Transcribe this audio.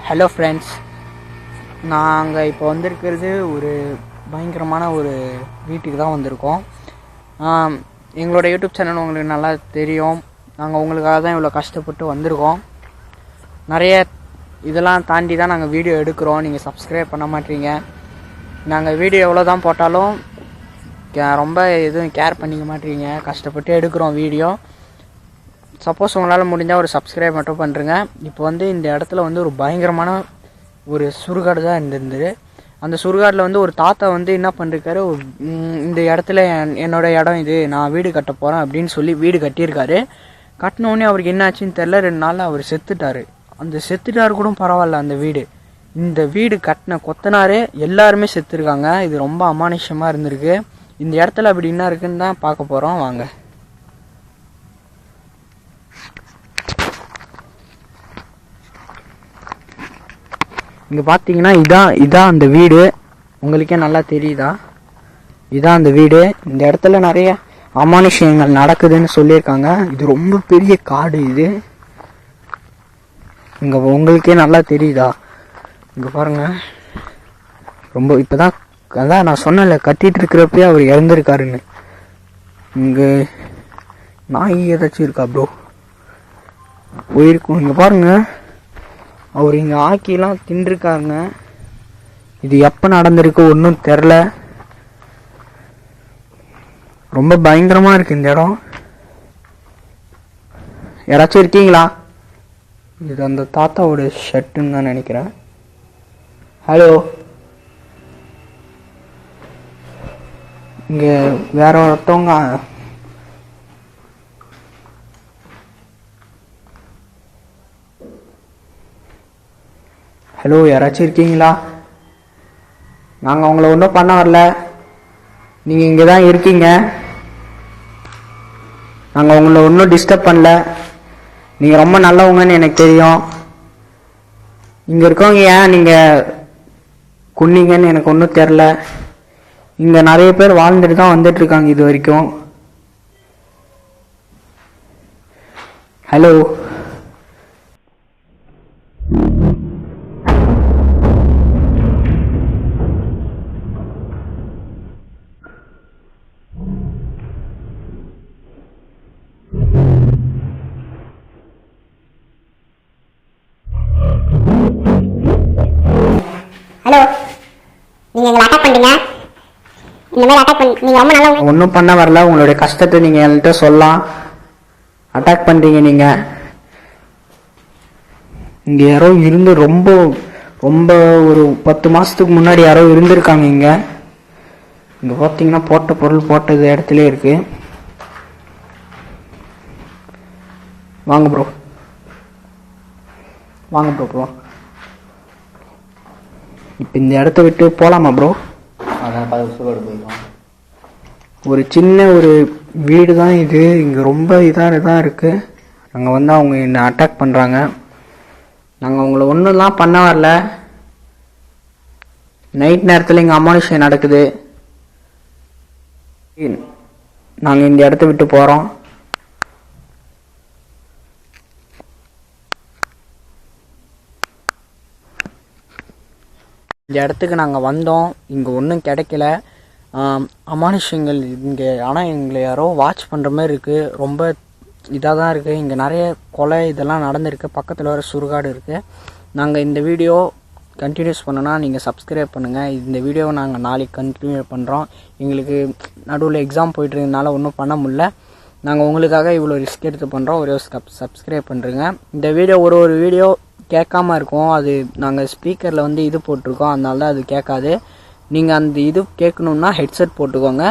Hello friends, நாங்கள் இப்போ வந்திருக்கிறது ஒரு பயங்கரமான ஒரு வீட்டுக்கு தான் வந்திருக்கோம். எங்களோட யூடியூப் சேனல் உங்களுக்கு நல்லா தெரியும். நாங்கள் உங்களுக்காக தான் இவ்வளோ கஷ்டப்பட்டு வந்திருக்கோம். நிறைய இதெல்லாம் தாண்டி தான் நாங்கள் வீடியோ எடுக்கிறோம். நீங்கள் சப்ஸ்கிரைப் பண்ண மாட்டீங்க. நாங்கள் வீடியோ எவ்வளோ தான் போட்டாலும் ரொம்ப எதுவும் கேர் பண்ணிக்க மாட்டீங்க. கஷ்டப்பட்டு எடுக்கிறோம் வீடியோ. சப்போஸ் உங்களால் முடிஞ்சால் ஒரு சப்ஸ்கிரைப் மட்டும் பண்ணுறங்க. இப்போ இந்த இடத்துல ஒரு பயங்கரமான ஒரு சுடுகாடு தான் இருந்திருந்தது. அந்த சுடுகாட்டில் ஒரு தாத்தா என்ன பண்ணிருக்காரு, இந்த இடத்துல என்னோடய இடம் இது, நான் வீடு கட்ட போகிறேன் அப்படின்னு சொல்லி வீடு கட்டியிருக்காரு. கட்டினோடனே அவருக்கு என்ன ஆச்சுன்னு தெரில, 2 நாளில் அவர் செத்துட்டார். அந்த செத்துட்டாரு கூட பரவாயில்ல, இந்த வீடு கட்டின கொத்தனார் எல்லாருமே செத்துருக்காங்க. இது ரொம்ப அமானுஷமாக இருந்திருக்கு. இந்த இடத்துல அப்படி என்ன இருக்குன்னு தான் பார்க்க போகிறோம். வாங்க. இங்கே பார்த்தீங்கன்னா இதான் அந்த வீடு. உங்களுக்கே நல்லா தெரியுதா? இதான் அந்த வீடு. இந்த இடத்துல நிறைய அமானுஷங்கள் நடக்குதுன்னு சொல்லியிருக்காங்க. இது ரொம்ப பெரிய காடு. இது இங்கே உங்களுக்கே நல்லா தெரியுதா? இங்கே பாருங்க, ரொம்ப இப்போதான் அதான் நான் சொன்னல, கட்டிட்டு இருக்கிறப்பே அவர் இறந்துருக்காருன்னு. இங்கே நாய் ஏதாச்சும் இருக்கா ப்ரோ? போயிருக்கும். இங்கே பாருங்க, அவர் இங்கே ஆக்கிலாம் தின்றுருக்காருங்க. இது எப்போ நடந்திருக்கு ஒன்றும் தெரில. ரொம்ப பயங்கரமாக இருக்குது இந்த இடம். யாராச்சும் இருக்கீங்களா? இது அந்த தாத்தாவோட ஷர்ட்டுன்னு தான் நினைக்கிறேன். ஹலோ, இங்கே வேற ஒருத்தவங்க ஹலோ, யாராச்சும் இருக்கீங்களா? நாங்கள் உங்களை ஒன்றும் பண்ண வரல. நீங்கள் இங்கே தான் இருக்கீங்க. நாங்கள் உங்களை ஒன்றும் டிஸ்டர்ப் பண்ணல. நீங்கள் ரொம்ப நல்லவங்கன்னு எனக்கு தெரியும். இங்கே இருக்கவங்க ஏன் நீங்கள் கொன்னீங்கன்னு எனக்கு ஒன்றும் தெரில. இங்கே நிறைய பேர் வாழ்ந்துட்டு தான் வந்துட்டுருக்காங்க இது வரைக்கும். ஹலோ, ஹலோ, நீங்க எங்களை அட்டாக் பண்றீங்க. இந்த மாதிரி அட்டாக் பண்ணி நீங்க ரொம்ப நல்லவங்க. ஒன்றும் பண்ண வரல. உங்களுடைய கஷ்டத்தை நீங்கள் என்கிட்ட சொல்லலாம். அட்டாக் பண்ணுறீங்க நீங்கள். இங்கே யாரோ இருந்து ரொம்ப ரொம்ப ஒரு 10 மாதத்துக்கு முன்னாடி யாரோ இருந்திருக்காங்க இங்கே. இங்கே பார்த்தீங்கன்னா போட்ட பொருள் போட்டது இடத்துல இருக்கு. வாங்க ப்ரோ, வாங்க ப்ரோ ப்ரோ. இப்போ இந்த இடத்த விட்டு போகலாமா ப்ரோ? அதான் 10 வருஷம் போயிருக்கோம். ஒரு சின்ன ஒரு வீடு தான் இது. இங்கே ரொம்ப இதாக இருக்குது. நாங்கள் அவங்க என்னை அட்டாக் பண்ணுறாங்க. நாங்கள் அவங்கள ஒன்றுலாம் பண்ண வரல. நைட் நேரத்தில் இங்கே அமானுஷம் நடக்குது. நாங்கள் இந்த இடத்த விட்டு போகிறோம். இந்த இடத்துக்கு நாங்கள் வந்தோம். இங்கே ஒன்றும் கிடைக்கல. அமானுஷங்கள் இங்கே, ஆனால் எங்களை யாரோ வாட்ச் பண்ணுற மாதிரி இருக்குது. ரொம்ப இதாக தான் இருக்குது. இங்கே நிறைய கொலை இதெல்லாம் நடந்திருக்கு. பக்கத்தில் வர சுடுகாடு இருக்குது. நாங்கள் இந்த வீடியோ கண்டினியூஸ் பண்ணோன்னா நீங்கள் சப்ஸ்கிரைப் பண்ணுங்கள். இந்த வீடியோவை நாங்கள் நாளைக்கு கண்டினியூ பண்ணுறோம். எங்களுக்கு நடுவில் எக்ஸாம் போய்ட்டுருக்கனால ஒன்றும் பண்ண முடியல. நாங்கள் உங்களுக்காக இவ்வளோ ரிஸ்க் எடுத்து பண்ணுறோம். ஒரே சப்ஸ்கிரைப் பண்ணுறேங்க. இந்த வீடியோ ஒரு வீடியோ கேட்காம இருக்கும். அது நாங்கள் ஸ்பீக்கரில் இது போட்டிருக்கோம். அதனால தான் அது கேட்காது. நீங்கள் அந்த இது கேட்கணுன்னா ஹெட்செட் போட்டுக்கோங்க.